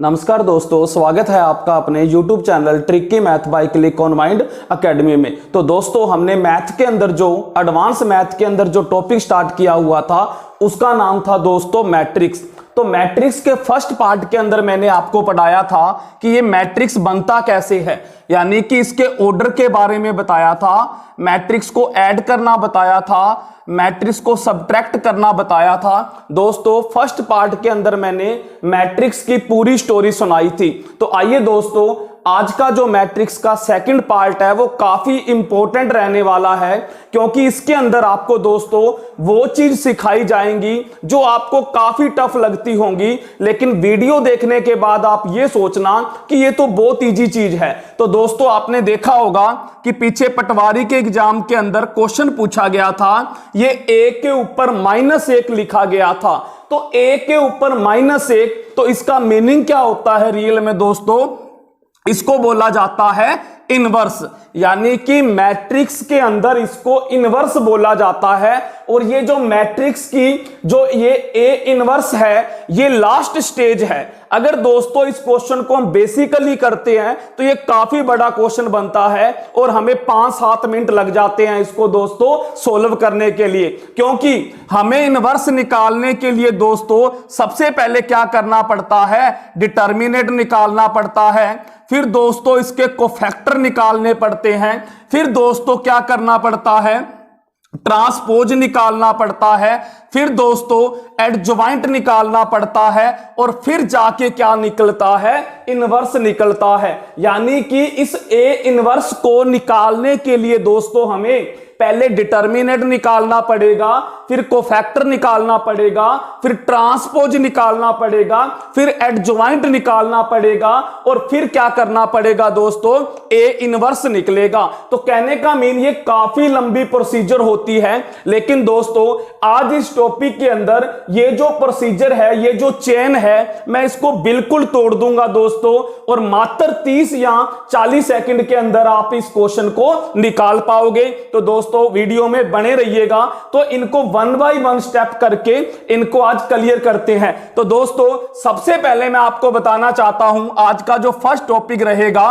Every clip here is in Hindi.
नमस्कार दोस्तों, स्वागत है आपका अपने YouTube channel tricky math bye click on mind academy में। तो दोस्तों, हमने मैथ के अंदर जो एडवांस मैथ के अंदर जो टॉपिक स्टार्ट किया हुआ था उसका नाम था दोस्तों मैट्रिक्स। तो मैट्रिक्स के फर्स्ट पार्ट के अंदर मैंने आपको पढ़ाया था कि ये मैट्रिक्स बनता कैसे है, यानी कि इसके ऑर्डर के बारे में बताया था, मैट्रिक्स को ऐड करना बताया था, मैट्रिक्स को सब्ट्रैक्ट करना बताया था। दोस्तों, फर्स्ट पार्ट के अंदर मैंने मैट्रिक्स की पूरी स्टोरी सुनाई थी। तो आइए दोस्तों, आज का जो मैट्रिक्स का सेकंड पार्ट है वो काफी इंपॉर्टेंट रहने वाला है, क्योंकि इसके अंदर आपको दोस्तों वो चीज सिखाई जाएंगी जो आपको काफी टफ लगती होंगी, लेकिन वीडियो देखने के बाद आप ये सोचना कि ये तो बहुत इजी चीज है। तो दोस्तों, आपने देखा होगा कि पीछे पटवारी के एग्जाम के अंदर क्वेश्चन पूछा गया था, ये a के ऊपर -1 लिखा गया था। तो a के ऊपर -1, तो इसका मीनिंग क्या होता है रियल में दोस्तों? इसको बोला जाता है इनवर्स, यानी कि मैट्रिक्स के अंदर इसको इनवर्स बोला जाता है। और ये जो मैट्रिक्स की जो ये ए इनवर्स है, ये लास्ट स्टेज है। अगर दोस्तों इस क्वेश्चन को हम बेसिकली करते हैं तो ये काफी बड़ा क्वेश्चन बनता है और हमें 5-7 मिनट लग जाते हैं इसको दोस्तों सोल्व करने के लिए, क्योंकि हमें इनवर्स निकालने के लिए दोस्तों सबसे पहले क्या करना पड़ता है? डिटर्मिनेंट निकालना पड़ता है, फिर दोस्तों इसके कोफैक्टर निकालने पड़ते हैं, फिर दोस्तों क्या करना पड़ता है? ट्रांसपोज निकालना पड़ता है, फिर दोस्तों एडजॉइंट निकालना पड़ता है, और फिर जाके क्या निकलता है? इनवर्स निकलता है। यानी कि इस ए इनवर्स को निकालने के लिए दोस्तों हमें पहले डिटर्मिनेंट निकालना पड़ेगा, फिर कोफैक्टर निकालना पड़ेगा, फिर ट्रांसपोज निकालना पड़ेगा, फिर एडजॉइंट निकालना पड़ेगा, और फिर क्या करना पड़ेगा दोस्तों? ए इनवर्स निकलेगा। तो कहने का मीन ये काफी लंबी प्रोसीजर होती है, लेकिन दोस्तों आज इस टॉपिक के अंदर ये जो प्रोसीजर है, ये जो चेन है, मैं इसको बिल्कुल तोड़ दूंगा दोस्तों, और मात्र 30 या 40 सेकंड के अंदर आप इस क्वेश्चन को निकाल पाओगे। तो दोस्तों वीडियो में बने रहिएगा। तो इनको 1 बाय 1 स्टेप करके इनको आज क्लियर करते हैं। तो दोस्तों सबसे पहले मैं आपको बताना चाहता हूं, आज का जो फर्स्ट टॉपिक रहेगा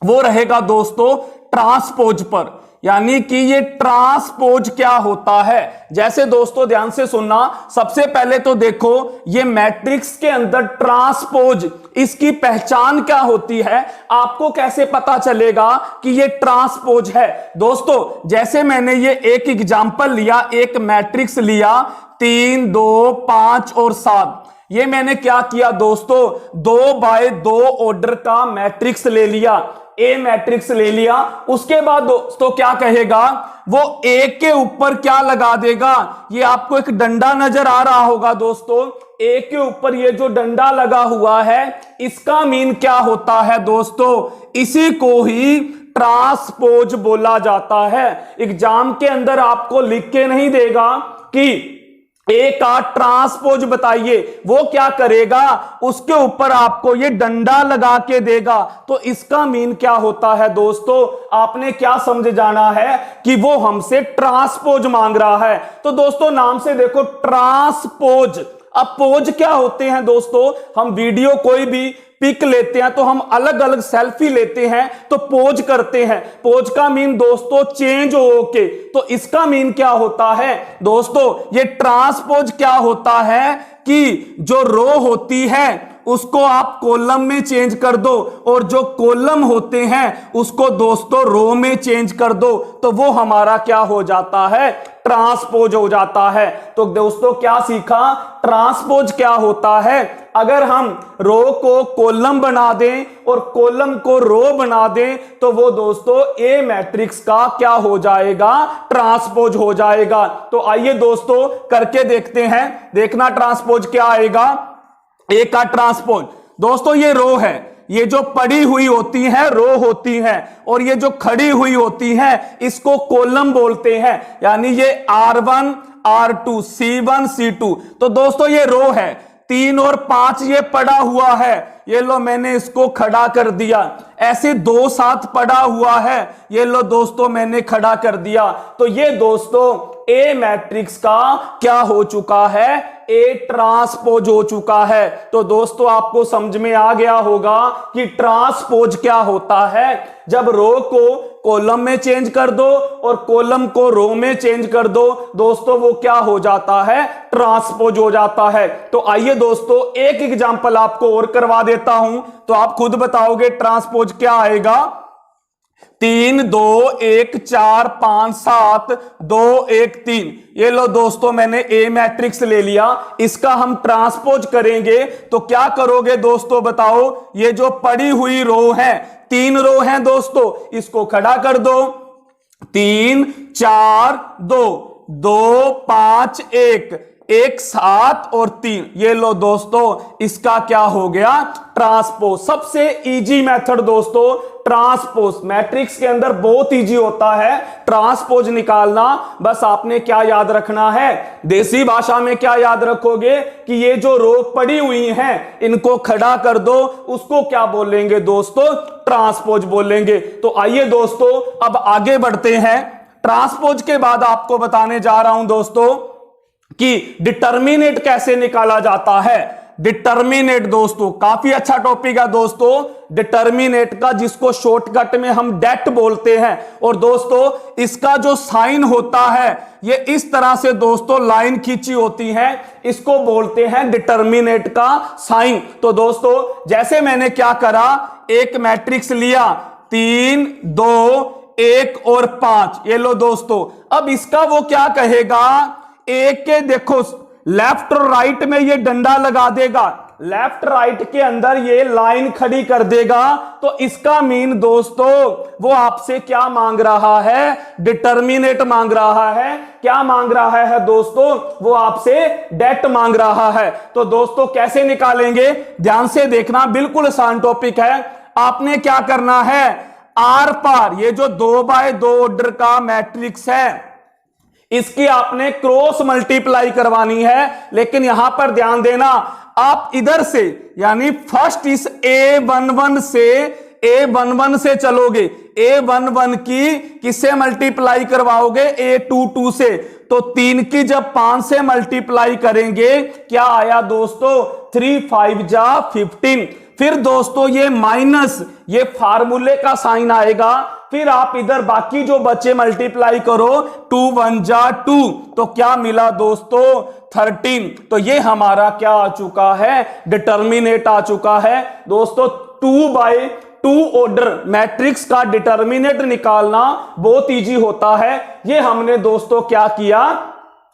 वो रहेगा दोस्तों ट्रांसपोज पर, यानी कि ये ट्रांसपोज क्या होता है। जैसे दोस्तों ध्यान से सुनना, सबसे पहले तो देखो ये मैट्रिक्स के अंदर ट्रांसपोज, इसकी पहचान क्या होती है? आपको कैसे पता चलेगा कि ये ट्रांसपोज है? दोस्तों जैसे मैंने ये एक एग्जांपल लिया, एक मैट्रिक्स लिया 3, 2, 5 और 7। ये मैंने क्या किया दोस्तों? 2 बाय 2 ऑर्डर का मैट्रिक्स ले लिया, ए मैट्रिक्स ले लिया। उसके बाद दोस्तों क्या कहेगा? वो ए के ऊपर क्या लगा देगा? ये आपको एक डंडा नजर आ रहा होगा दोस्तों, ए के ऊपर ये जो डंडा लगा हुआ है, इसका मीन क्या होता है दोस्तों? इसी को ही ट्रांसपोज बोला जाता है। एग्जाम के अंदर आपको लिख के नहीं देगा कि ए का ट्रांसपोज बताइए, वो क्या करेगा? उसके ऊपर आपको ये डंडा लगा के देगा। तो इसका मीन क्या होता है दोस्तों? आपने क्या समझ जाना है कि वो हमसे ट्रांसपोज मांग रहा है। तो दोस्तों नाम से देखो ट्रांसपोज। अब पोज क्या होते हैं दोस्तों? हम वीडियो कोई भी पिक लेते हैं तो हम अलग अलग सेल्फी लेते हैं तो पोज करते हैं। पोज का मीन दोस्तों चेंज होके। तो इसका मीन क्या होता है दोस्तों? ये ट्रांसपोज क्या होता है कि जो रो होती है उसको आप कॉलम में चेंज कर दो, और जो कॉलम होते हैं उसको दोस्तों रो में चेंज कर दो, तो वो हमारा क्या हो जाता है? ट्रांसपोज हो जाता है। तो दोस्तों क्या सीखा? ट्रांसपोज क्या होता है? अगर हम रो को कॉलम बना दें और कॉलम को रो बना दें तो वो दोस्तों ए मैट्रिक्स का क्या हो जाएगा? ट्रांसपोज हो जाएगा। तो आइए दोस्तों करके देखते हैं, देखना ट्रांसपोज क्या आएगा। ए का ट्रांसपोज दोस्तों ये रो है, ये जो पड़ी हुई होती है रो होती है, और ये जो खड़ी हुई होती है इसको कॉलम बोलते हैं। यानी ये R1, R2, C1, C2। तो दोस्तों ये रो है, 3 और 5 ये पड़ा हुआ है, ये लो मैंने इसको खड़ा कर दिया। ऐसे 2 साथ पड़ा हुआ है, ये लो दोस्तों मैंने खड़ा कर दिया। तो ये दोस्तों ए मैट्रिक्स का क्या हो चुका है, ए ट्रांसपोज हो चुका है। तो दोस्तों आपको समझ में आ गया होगा कि ट्रांसपोज क्या होता है। जब रो को कॉलम में चेंज कर दो और कॉलम को रो में चेंज कर दो दोस्तों, वो क्या हो जाता है, ट्रांसपोज हो जाता है। तो आइए दोस्तों एक एग्जांपल आपको और करवा देता हूं, तो आप खुद बताओगे ट्रांसपोज क्या आएगा। 3 2 1 4 5 7 2 1 3। ये लो दोस्तों मैंने ए मैट्रिक्स ले लिया, इसका हम ट्रांसपोज करेंगे तो क्या करोगे दोस्तों बताओ। ये जो पड़ी हुई रो है, 3 रो हैं दोस्तों, इसको खड़ा कर दो। 3 4 2 2 5 1 1 7 और 3। ये लो दोस्तों इसका क्या हो गया, ट्रांसपोज। सबसे इजी मेथड दोस्तों ट्रांसपोज, मैट्रिक्स के अंदर बहुत इजी होता है ट्रांसपोज निकालना। बस आपने क्या याद रखना है, देसी भाषा में क्या याद रखोगे कि ये जो रो पड़ी हुई हैं इनको खड़ा कर दो, उसको क्या बोलेंगे दोस्तों, ट्रांसपोज बोलेंगे। तो आइए दोस्तों अब आगे बढ़ते हैं। ट्रांसपोज के बाद आपको बताने जा रहा हूं दोस्तों कि डिटर्मिनेट कैसे निकाला जाता है। डिटर्मिनेट दोस्तों काफी अच्छा टॉपिक है दोस्तों, डिटर्मिनेट का, जिसको शॉर्टकट में हम डेट बोलते हैं। और दोस्तों इसका जो साइन होता है ये इस तरह से दोस्तों लाइन खींची होती है, इसको बोलते हैं डिटर्मिनेट का साइन। तो दोस्तों जैसे मैंने क्या करा, एक मैट्रिक्स लिया 3 2 1 और 5। ये लो दोस्तों, अब इसका वो क्या कहेगा, एक के देखो लेफ्ट और राइट में ये डंडा लगा देगा, लेफ्ट राइट के अंदर ये लाइन खड़ी कर देगा। तो इसका मीन दोस्तों वो आपसे क्या मांग रहा है, डिटर्मिनेट मांग रहा है। क्या मांग रहा है दोस्तों, वो आपसे डेट मांग रहा है। तो दोस्तों कैसे निकालेंगे, ध्यान से देखना, बिल्कुल आसान टॉपिक है। आपने क्या करना है, आर पार ये जो 2 बाय 2 ऑर्डर का मैट्रिक्स है इसकी आपने क्रॉस मल्टीप्लाई करवानी है। लेकिन यहां पर ध्यान देना, आप इधर से यानी फर्स्ट इस A11 से चलोगे, A11 की किससे मल्टीप्लाई करवाओगे, A22 से। तो 3 की जब 5 से मल्टीप्लाई करेंगे क्या आया दोस्तों, 3 5 जा 15। फिर दोस्तों ये माइनस, ये फार्मूले का साइन आएगा। फिर आप इधर बाकी जो बचे मल्टीप्लाई करो, 2 1 जा 2, तो क्या मिला दोस्तों 13। तो ये हमारा क्या आ चुका है, डिटर्मिनेट आ चुका है दोस्तों। 2 बाय 2 ऑर्डर मैट्रिक्स का डिटर्मिनेट निकालना बहुत इजी होता है। ये हमने दोस्तों क्या किया,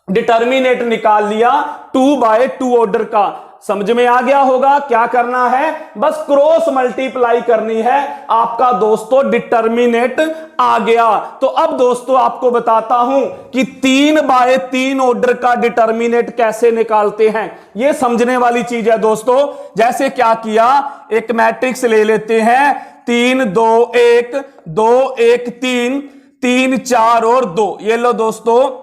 डिटर्मिनेट निकाल लिया 2 बाय 2 ऑर्डर का। समझ में आ गया होगा क्या करना है, बस क्रॉस मल्टीप्लाई करनी है, आपका दोस्तों डिटर्मिनेट आ गया। तो अब दोस्तों आपको बताता हूं कि 3 बाय 3 ऑर्डर का डिटर्मिनेट कैसे निकालते हैं। यह समझने वाली चीज है दोस्तों। जैसे क्या किया, एक मैट्रिक्स ले लेते हैं 3 2 1 2 1 3 3 4 और 2। ये लो दोस्तों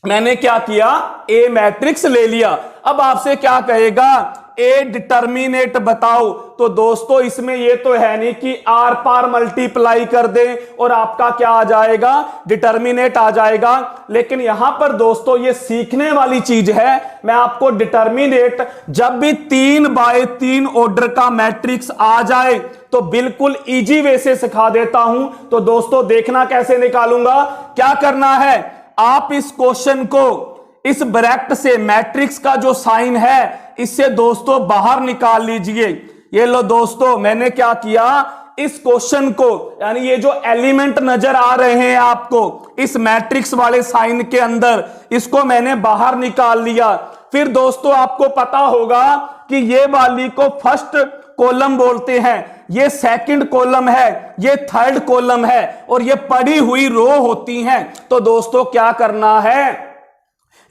मैंने क्या किया, ए मैट्रिक्स ले लिया। अब आपसे क्या कहेगा, ए डिटर्मिनेट बताओ। तो दोस्तों इसमें ये तो है नहीं कि आर पार मल्टीप्लाई कर दें और आपका क्या आ जाएगा, डिटर्मिनेट आ जाएगा। लेकिन यहां पर दोस्तों ये सीखने वाली चीज है। मैं आपको डिटर्मिनेट जब भी 3 बाय 3 ऑर्डर का मैट्रिक्स आ जाए तो बिल्कुल इजी वे से सिखा देता हूं। तो दोस्तों देखना कैसे निकालूंगा, क्या करना है, आप इस क्वेश्चन को इस ब्रैकेट से, मैट्रिक्स का जो साइन है इससे दोस्तों बाहर निकाल लीजिए। ये लो दोस्तों मैंने क्या किया, इस क्वेश्चन को यानी ये जो एलिमेंट नजर आ रहे हैं आपको इस मैट्रिक्स वाले साइन के अंदर, इसको मैंने बाहर निकाल लिया। फिर दोस्तों आपको पता होगा कि ये वाली को फर्स्ट कॉलम बोलते हैं, ये सेकंड कॉलम है, ये थर्ड कॉलम है और ये पड़ी हुई रो होती हैं। तो दोस्तों क्या करना है,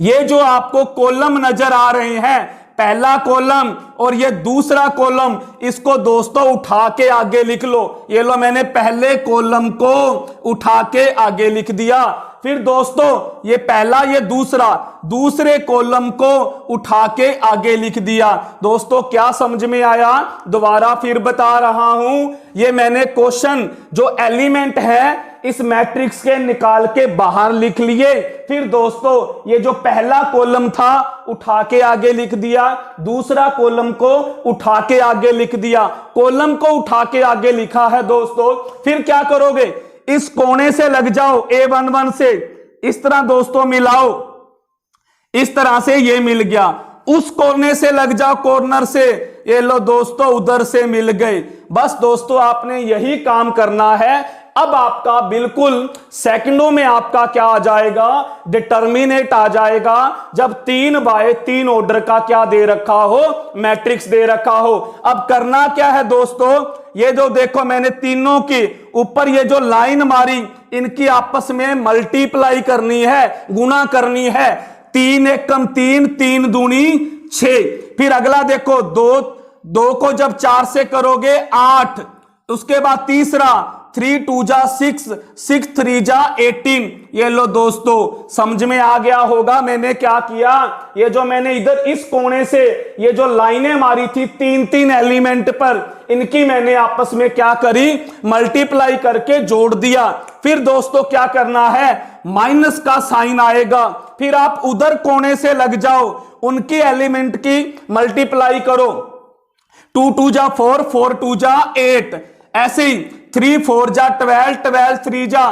ये जो आपको कॉलम नजर आ रहे हैं, पहला कॉलम और ये दूसरा कॉलम, इसको दोस्तों उठा के आगे लिख लो। ये लो मैंने पहले कॉलम को उठा के आगे लिख दिया। फिर दोस्तों ये पहला, ये दूसरा, दूसरे कॉलम को उठा के आगे लिख दिया। दोस्तों क्या समझ में आया, दोबारा फिर बता रहा हूं, ये मैंने क्वेश्चन जो एलिमेंट है इस मैट्रिक्स के निकाल के बाहर लिख लिए। फिर दोस्तों ये जो पहला कॉलम था उठा के आगे लिख दिया, दूसरा कॉलम को उठा के आगे लिख दिया, कॉलम को उठा के आगे लिखा है दोस्तों। फिर क्या करोगे, इस कोने से लग जाओ A11 से, इस तरह दोस्तों मिलाओ, इस तरह से ये मिल गया। उस कोने से लग जाओ कॉर्नर से, ये लो दोस्तों उधर से मिल गए। बस दोस्तों आपने यही काम करना है। अब आपका बिल्कुल सेकंडों में आपका क्या आ जाएगा, डिटर्मिनेट आ जाएगा, जब 3 बाय 3 ऑर्डर का क्या दे रखा हो, मैट्रिक्स दे रखा हो। अब करना क्या है दोस्तों, ये जो देखो मैंने तीनों के ऊपर ये जो लाइन मारी, इनकी आपस में मल्टीप्लाई करनी है, गुणा करनी है। 3 एकम 3, 3 दूनी 6। फिर अगला देखो 2 को जब 4 से करोगे 8, उसके बाद तीसरा 3 2 जा 6, 6 3 जा 18। ये लो दोस्तों समझ में आ गया होगा मैंने क्या किया। ये जो मैंने इधर इस कोने से ये जो लाइनें मारी थी 3 एलिमेंट पर, इनकी मैंने आपस में क्या करी, मल्टीप्लाई करके जोड़ दिया। फिर दोस्तों क्या करना है, माइनस का साइन आएगा, फिर आप उधर कोने से लग जाओ, उनकी एलिमेंट की मल्टीप्लाई करो। 2 2 जा 4, 4 2 जा 8, ऐसे ही 3 4 जा 12, 12 3 जा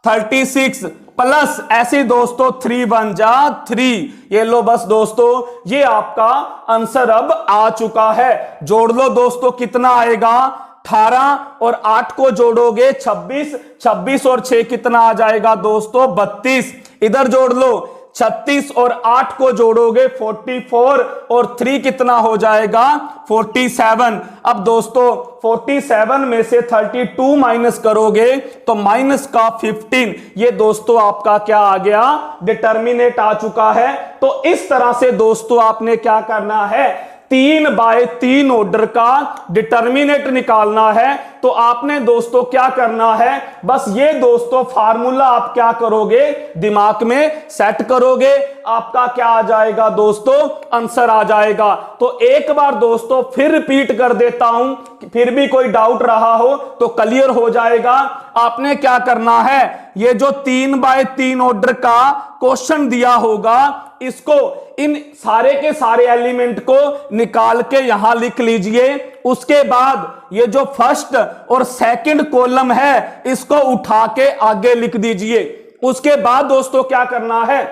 36, प्लस ऐसे दोस्तों 3 1 जा 3। ये लो बस दोस्तों ये आपका आंसर अब आ चुका है। जोड़ लो दोस्तों, कितना आएगा, 18 और 8 को जोड़ोगे 26, 26 और 6 कितना आ जाएगा दोस्तों, 32। इधर जोड़ लो 36 और 8 को जोड़ोगे 44 और 3 कितना हो जाएगा, 47। अब दोस्तों 47 में से 32 माइनस करोगे तो माइनस का 15। ये दोस्तों आपका क्या आ गया, डिटर्मिनेट आ चुका है। तो इस तरह से दोस्तों आपने क्या करना है, 3 बाय 3 ऑर्डर का डिटर्मिनेट निकालना है। तो आपने दोस्तों क्या करना है, बस ये दोस्तों फार्मूला आप क्या करोगे, दिमाग में सेट करोगे, आपका क्या आ जाएगा दोस्तों, आंसर आ जाएगा। तो एक बार दोस्तों फिर रिपीट कर देता हूं, फिर भी कोई डाउट रहा हो तो क्लियर हो जाएगा। आपने क्या करना है, ये जो 3 बाय 3 ऑर्डर का क्वेश्चन दिया होगा, इसको इन सारे के सारे एलिमेंट को निकाल के यहां लिख लीजिए। उसके बाद ये जो फर्स्ट और सेकंड कॉलम है इसको उठा के आगे लिख दीजिए। उसके बाद दोस्तों क्या करना है,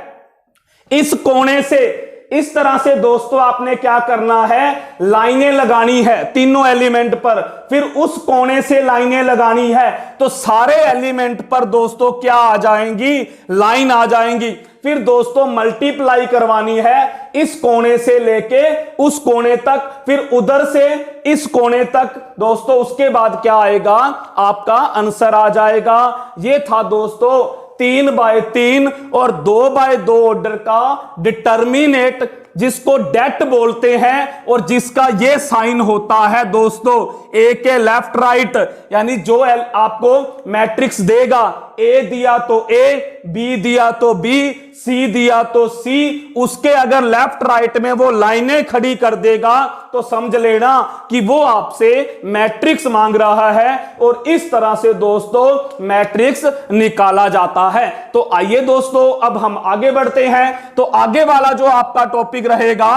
इस कोने से इस तरह से दोस्तों आपने क्या करना है, लाइनें लगानी है तीनों एलिमेंट पर, फिर उस कोने से लाइनें लगानी है। तो सारे एलिमेंट पर दोस्तों क्या आ जाएंगी, लाइन आ जाएंगी। फिर दोस्तों मल्टीप्लाई करवानी है इस कोने से लेके उस कोने तक, फिर उधर से इस कोने तक दोस्तों। उसके बाद क्या आएगा, आपका आंसर आ जाएगा। ये था दोस्तों 3 बाय 3 और 2 बाय 2 ऑर्डर का डिटर्मिनेट, जिसको डेट बोलते हैं और जिसका ये साइन होता है दोस्तों ए के लेफ्ट राइट। यानी जो आपको मैट्रिक्स देगा, ए दिया तो ए, बी दिया तो बी, सी दिया तो सी, उसके अगर लेफ्ट राइट में वो लाइनें खड़ी कर देगा तो समझ लेना कि वो आपसे मैट्रिक्स मांग रहा है। और इस तरह से दोस्तों मैट्रिक्स निकाला जाता है। तो आइए दोस्तों अब हम आगे बढ़ते हैं। तो आगे वाला जो आपका टॉपिक रहेगा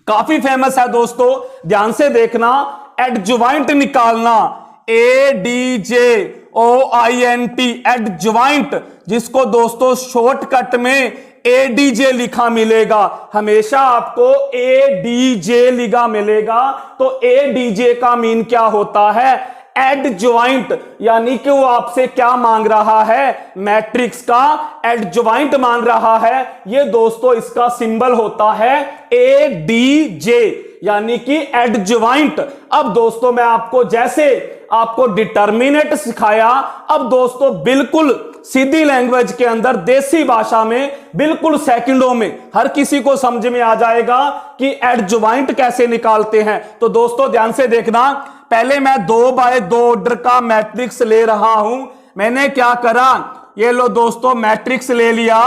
काफी फेमस है दोस्तों, ध्यान से देखना। एडजॉइंट निकालना, ADJOINT, एडजॉइंट, जिसको दोस्तों शॉर्टकट में ADJ लिखा मिलेगा। हमेशा आपको ADJ लिखा मिलेगा। तो ADJ का मीन क्या होता है, एडजॉइंट, यानी कि वो आपसे क्या मांग रहा है, मैट्रिक्स का एडजॉइंट मांग रहा है। ये दोस्तों इसका सिंबल होता है ADJ, यानी कि एडजॉइंट। अब दोस्तों मैं आपको जैसे आपको डिटर्मिनेट सिखाया, अब दोस्तों बिल्कुल सीधी लैंग्वेज के अंदर देसी भाषा में बिल्कुल सेकंडों में हर किसी को समझ में आ जाएगा कि एडजॉइंट कैसे निकालते हैं। तो दोस्तों ध्यान से देखना, पहले मैं 2 बाय 2 ऑर्डर का मैट्रिक्स ले रहा हूं। मैंने क्या करा, ये लो दोस्तों मैट्रिक्स ले लिया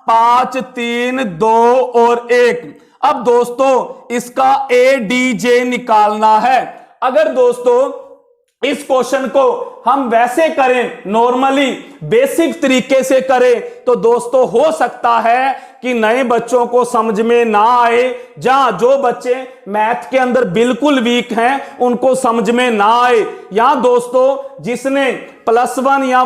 5 3 2 और 1। अब दोस्तों इसका ADJ निकालना है। अगर दोस्तों इस क्वेश्चन को हम वैसे करें, नॉर्मली बेसिक तरीके से करें, तो दोस्तों हो सकता है कि नए बच्चों को समझ में ना आए, जहां जो बच्चे मैथ के अंदर बिल्कुल वीक हैं उनको समझ में ना आए। या दोस्तों जिसने +1 या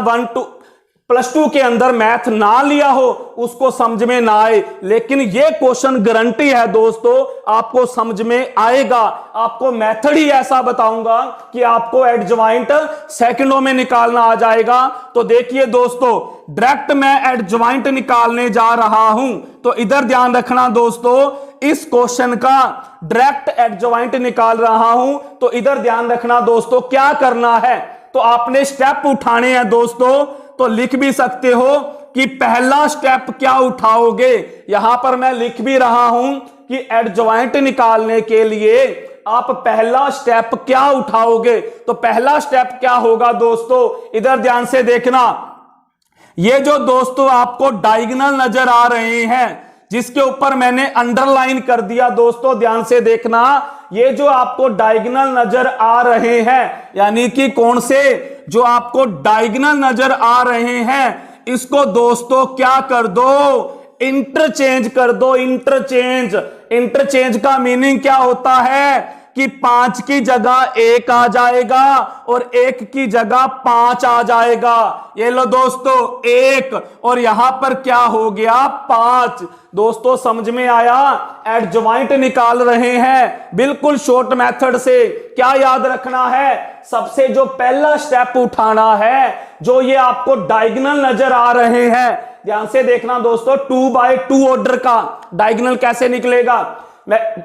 +2 के अंदर मैथ ना लिया हो उसको समझ में ना आए, लेकिन ये क्वेश्चन गारंटी है दोस्तों आपको समझ में आएगा। आपको मेथड ही ऐसा बताऊंगा कि आपको एडजॉइंट सेकंडों में निकालना आ जाएगा। तो देखिए दोस्तों, डायरेक्ट मैं एडजॉइंट निकालने जा रहा हूं, तो इधर ध्यान रखना दोस्तों, इस क्वेश्चन का डायरेक्ट एडजॉइंट निकाल रहा हूं, तो इधर ध्यान रखना दोस्तों क्या करना है। तो आपने स्टेप उठाने हैं दोस्तों, तो लिख भी सकते हो कि पहला स्टेप क्या उठाओगे। यहां पर मैं लिख भी रहा हूं कि एडजॉइंट निकालने के लिए आप पहला स्टेप क्या उठाओगे। तो पहला स्टेप क्या होगा दोस्तों, इधर ध्यान से देखना। ये जो दोस्तों आपको डायगोनल नजर आ रहे हैं, जिसके ऊपर मैंने अंडरलाइन कर दिया दोस्तों, ध्यान से देखना, ये जो आपको डायगोनल नजर आ रहे हैं, यानी कि कौन से, जो आपको डायगोनल नजर आ रहे हैं, इसको दोस्तों क्या कर दो, इंटरचेंज कर दो। इंटरचेंज का मीनिंग क्या होता है कि 5 की जगह 1 आ जाएगा और 1 की जगह 5 आ जाएगा। ये लो दोस्तों 1 और यहां पर क्या हो गया 5। दोस्तों समझ में आया, एडजॉइंट निकाल रहे हैं बिल्कुल शॉर्ट मेथड से। क्या याद रखना है, सबसे जो पहला स्टेप उठाना है, जो ये आपको डायगोनल नजर आ रहे हैं, ध्यान से देखना दोस्तों, 2/2 ऑर्डर का डायगोनल कैसे निकलेगा,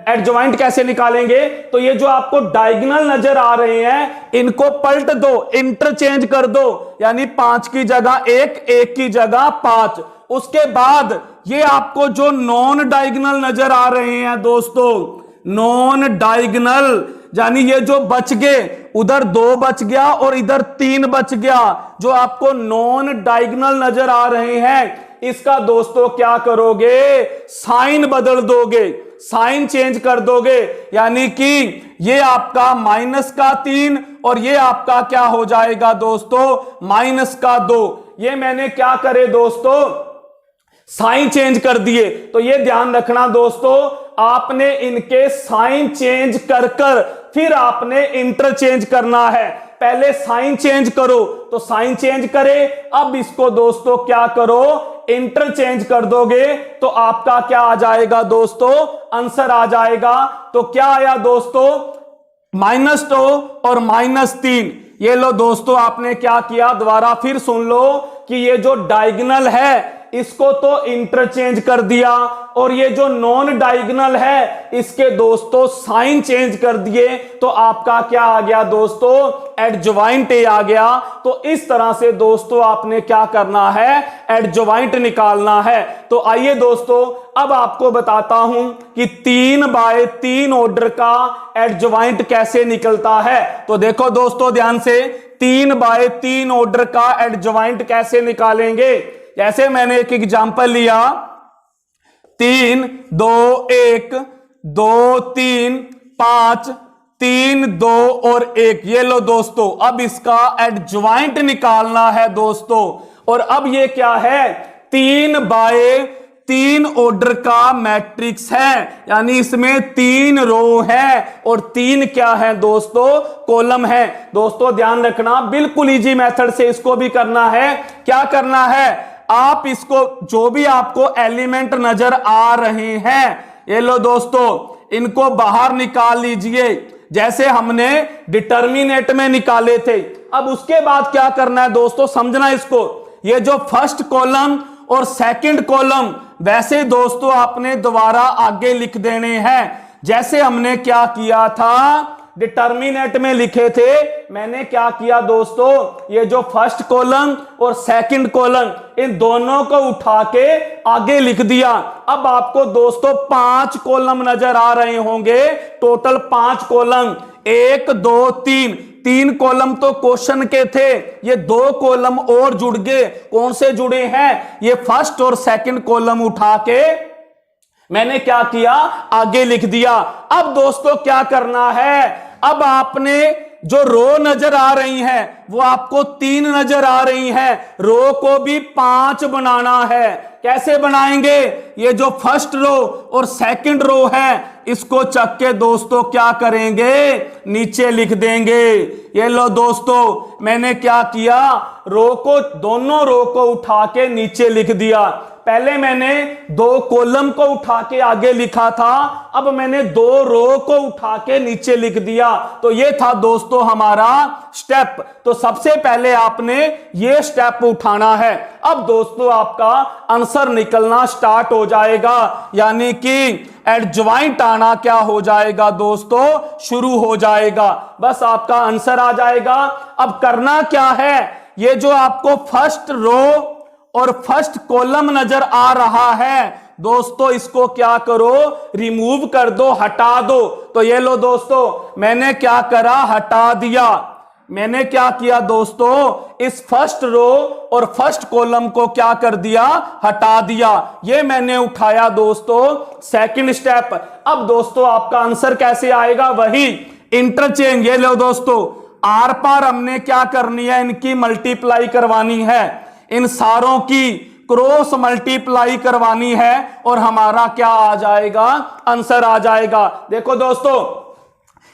एडजॉइंट कैसे निकालेंगे। तो ये जो आपको डायगोनल नजर आ रहे हैं इनको पलट दो, इंटरचेंज कर दो, यानी 5 की जगह 1, 1 की जगह 5। उसके बाद ये आपको जो नॉन डायगोनल नजर आ रहे हैं दोस्तों, नॉन डायगोनल, यानी ये जो बच गए, उधर 2 बच गया और इधर 3 बच गया, जो आपको नॉन डायगोनल नजर आ रहे हैं, इसका दोस्तों क्या करोगे, साइन बदल दोगे, साइन चेंज कर दोगे, यानी कि ये आपका -3 और ये आपका क्या हो जाएगा दोस्तों -2। ये मैंने क्या करे दोस्तों, साइन चेंज कर दिए। तो ये ध्यान रखना दोस्तों, आपने इनके साइन चेंज कर कर फिर आपने इंटरचेंज करना है। पहले साइन चेंज करो, तो साइन चेंज करे, अब इसको दोस्तों क्या करो, इंटरचेंज कर दोगे, तो आपका क्या आ जाएगा दोस्तों, आंसर आ जाएगा। तो क्या आया दोस्तों, -2 और -3। ये लो दोस्तों, आपने क्या किया, दोबारा फिर सुन लो कि ये जो डायगोनल है इसको तो इंटरचेंज कर दिया, और ये जो नॉन डायगोनल है इसके दोस्तों साइन चेंज कर दिए, तो आपका क्या आ गया दोस्तों, एडजॉइंट आ गया। तो इस तरह से दोस्तों आपने क्या करना है, एडजॉइंट निकालना है। तो आइए दोस्तों अब आपको बताता हूं कि 3/3 ऑर्डर का एडजॉइंट कैसे निकलता है। तो देखो दोस्तों ध्यान से, 3/3 ऑर्डर का एडजॉइंट कैसे निकालेंगे। जैसे मैंने एक एग्जांपल लिया, 3 2 1 2 3 5 3 2 और 1। ये लो दोस्तों, अब इसका एडजॉइंट निकालना है दोस्तों। और अब ये क्या है, 3/3 ऑर्डर का मैट्रिक्स है, यानी इसमें 3 रो है और 3 क्या है दोस्तों, कॉलम है। दोस्तों ध्यान रखना, बिल्कुल इजी मेथड से इसको भी करना है। क्या करना है, आप इसको जो भी आपको एलिमेंट नजर आ रहे हैं, ये लो दोस्तों, इनको बाहर निकाल लीजिए, जैसे हमने डिटर्मिनेंट में निकाले थे। अब उसके बाद क्या करना है दोस्तों, समझना इसको, ये जो फर्स्ट कॉलम और सेकंड कॉलम, वैसे दोस्तों आपने दोबारा आगे लिख देने हैं, जैसे हमने क्या किया था, डिटर्मिनेंट में लिखे थे। मैंने क्या किया दोस्तों, ये जो फर्स्ट कॉलम और सेकंड कॉलम, इन दोनों को उठा के आगे लिख दिया। अब आपको दोस्तों 5 कॉलम नजर आ रहे होंगे, टोटल 5 कॉलम, 1 2 3 कॉलम तो क्वेश्चन के थे, ये 2 कॉलम और जुड़ गए। कौन से जुड़े हैं, ये फर्स्ट और सेकंड कॉलम उठा के मैंने क्या किया, आगे लिख दिया। अब दोस्तों क्या करना है, अब आपने जो रो नजर आ रही हैं वो आपको 3 नजर आ रही हैं, रो को भी 5 बनाना है। कैसे बनाएंगे? ये जो फर्स्ट रो और सेकंड रो है इसको चक के दोस्तों क्या करेंगे, नीचे लिख देंगे। ये लो दोस्तों, मैंने क्या किया, रो को, दोनों रो को उठा के नीचे लिख दिया। पहले मैंने 2 कॉलम को उठा के आगे लिखा था, अब मैंने 2 रो को उठा के नीचे लिख दिया। तो ये था दोस्तों हमारा स्टेप। तो सबसे पहले आपने ये स्टेप उठाना है। अब दोस्तों आपका आंसर निकलना स्टार्ट हो जाएगा, यानी कि एडजॉइंट आना क्या हो जाएगा दोस्तों, शुरू हो जाएगा। बस आपका आंसर आ जाएगा। अब करना क्या है, ये जो आपको फर्स्ट रो और फर्स्ट कॉलम नजर आ रहा है दोस्तों, इसको क्या करो, रिमूव कर दो, हटा दो। तो ये लो दोस्तों, मैंने क्या करा, हटा दिया। मैंने क्या किया दोस्तों, इस फर्स्ट रो और फर्स्ट कॉलम को क्या कर दिया, हटा दिया। ये मैंने उठाया दोस्तों सेकंड स्टेप। अब दोस्तों आपका आंसर कैसे आएगा, वही इंटरचेंज। ये लो दोस्तों, आर पार हमने क्या करनी है, इनकी मल्टीप्लाई करवानी है, इन सारों की क्रॉस मल्टीप्लाई करवानी है और हमारा क्या आ जाएगा, आंसर आ जाएगा। देखो दोस्तों,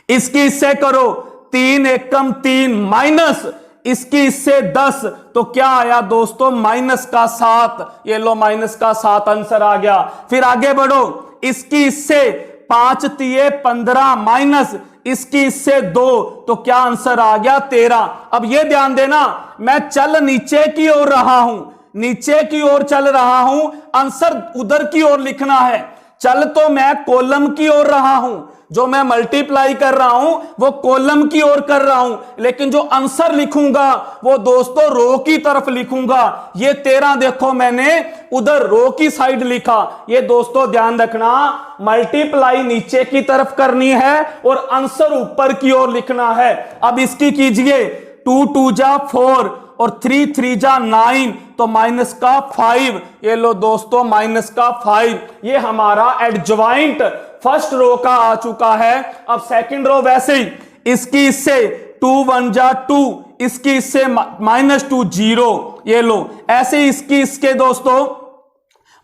इसकी इससे करो, 3 एकम 3 माइनस इसकी इससे 10, तो क्या आया दोस्तों, -7। ये लो -7 आंसर आ गया। फिर आगे बढ़ो, इसकी इससे 5 तिये 15 माइनस इसकी इससे 2, तो क्या आंसर आ गया, 13। अब ये ध्यान देना, मैं चल नीचे की ओर रहा हूं, नीचे की ओर चल रहा हूं, आंसर उधर की ओर लिखना है। चल तो मैं कॉलम की ओर रहा हूं, जो मैं मल्टीप्लाई कर रहा हूं वो कॉलम की ओर कर रहा हूं, लेकिन जो आंसर लिखूंगा वो दोस्तों रो की तरफ लिखूंगा। ये 13 देखो मैंने उधर रो की साइड लिखा। ये दोस्तों ध्यान रखना, मल्टीप्लाई नीचे की तरफ करनी है और आंसर ऊपर की ओर लिखना है। अब इसकी कीजिए, 2 2 जा 4 और 3 3 जा 9, तो -5। ये लो दोस्तों -5। ये हमारा एडजॉइंट फर्स्ट रो का आ चुका है। अब सेकंड रो वैसे ही, इसकी इससे 2 1 जा 2, इसकी इससे -2 0। ये लो ऐसे इसकी इसके दोस्तों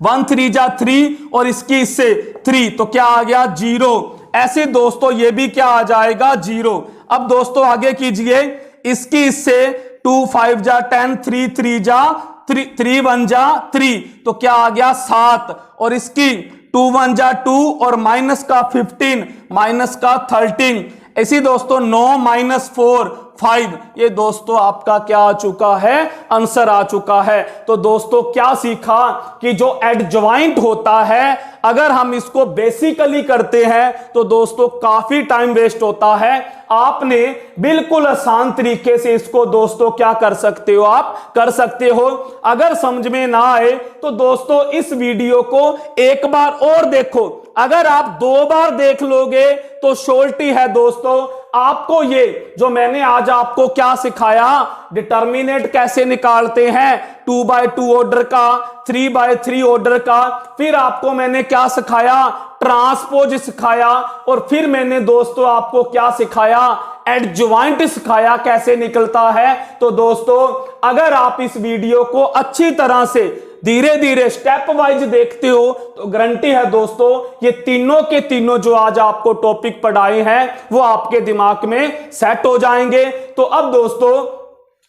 1 3 जा 3 और इसकी इससे 3, तो क्या आ गया, 0। ऐसे दोस्तों ये भी क्या आ जाएगा, 0। अब दोस्तों आगे कीजिए, इसकी इससे 2 5 जा 10, 3 3 जा 3 1 जा 3, तो क्या आ गया, 7। और इसकी 2 1 जा 2 और -15 -13। ऐसी दोस्तों 9 -4 5। ये दोस्तों आपका क्या आ चुका है, आंसर आ चुका है। तो दोस्तों क्या सीखा कि जो एडजॉइंट होता है, अगर हम इसको बेसिकली करते हैं तो दोस्तों काफी टाइम वेस्ट होता है। आपने बिल्कुल आसान तरीके से इसको दोस्तों क्या कर सकते हो, आप कर सकते हो। अगर समझ में ना आए तो दोस्तों इस वीडियो को एक बार और देखो। अगर आप 2 बार देख लोगे तो श्योरिटी है दोस्तों, आपको ये जो मैंने आज आपको क्या सिखाया, डिटर्मिनेंट कैसे निकालते हैं 2x2 ऑर्डर का, 3x3 ऑर्डर का, फिर आपको मैंने क्या सिखाया, ट्रांसपोज सिखाया, और फिर मैंने दोस्तों आपको क्या सिखाया, एडजॉइंट सिखाया कैसे निकलता है। तो दोस्तों अगर आप इस वीडियो को अच्छी तरह से धीरे धीरे स्टेप वाइज देखते हो तो गारंटी है दोस्तों ये तीनों के तीनों जो आज आपको टॉपिक पढ़ाए हैं वो आपके दिमाग में सेट हो जाएंगे। तो अब दोस्तों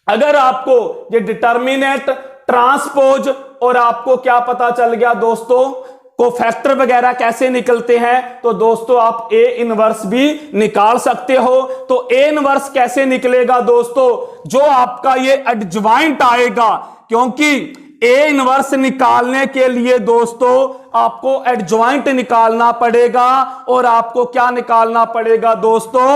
अगर आपको ये डिटर्मिनेंट, ट्रांसपोज और आपको क्या पता चल गया दोस्तों को फैक्टर वगैरह कैसे निकलते हैं, तो दोस्तों आप ए इनवर्स भी निकाल सकते हो। तो ए इनवर्स कैसे निकलेगा दोस्तों, जो आपका ये एडजॉइंट आएगा, क्योंकि ए इनवर्स निकालने के लिए दोस्तों आपको एडजॉइंट निकालना पड़ेगा और आपको क्या निकालना पड़ेगा दोस्तों,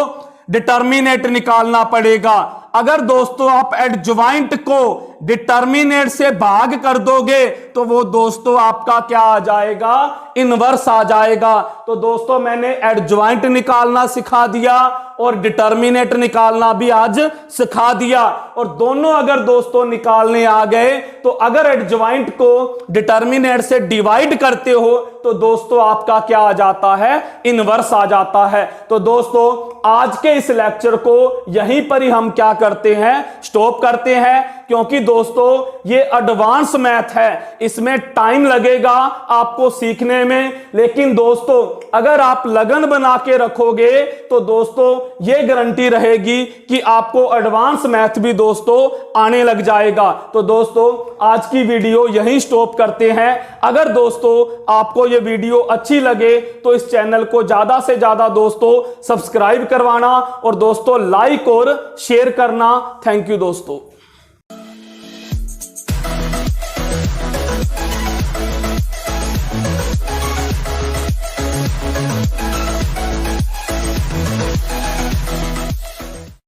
डिटर्मिनेंट निकालना पड़ेगा। अगर दोस्तों आप एडज्वाइंट को डिटर्मिनेट से भाग कर दोगे तो वो दोस्तों आपका क्या आ जाएगा, इनवर्स आ जाएगा। तो दोस्तों मैंने एडज्वाइंट निकालना सिखा दिया और डिटर्मिनेट निकालना भी आज सिखा दिया। और दोनों अगर दोस्तों निकालने आ गए तो अगर एडज्वाइंट को डिटर्मिनेट से डिवाइड करते हो तो दोस्तों आपका क्या आ जाता है, इनवर्स आ जाता है। तो दोस्तों आज के इस लेक्चर को यहीं पर ही हम क्या करते हैं, स्टॉप करते हैं, क्योंकि दोस्तों ये एडवांस मैथ है, इसमें टाइम लगेगा आपको सीखने में। लेकिन दोस्तों अगर आप लगन बना के रखोगे तो दोस्तों ये गारंटी रहेगी कि आपको एडवांस मैथ भी दोस्तों आने लग जाएगा। तो दोस्तों आज की वीडियो यहीं स्टॉप करते हैं। अगर दोस्तों आपको ये वीडियो अच्छी लगे तो इस चैनल को ज्यादा से ज्यादा दोस्तों सब्सक्राइब करवाना और दोस्तों लाइक और शेयर करना। थैंक यू दोस्तों।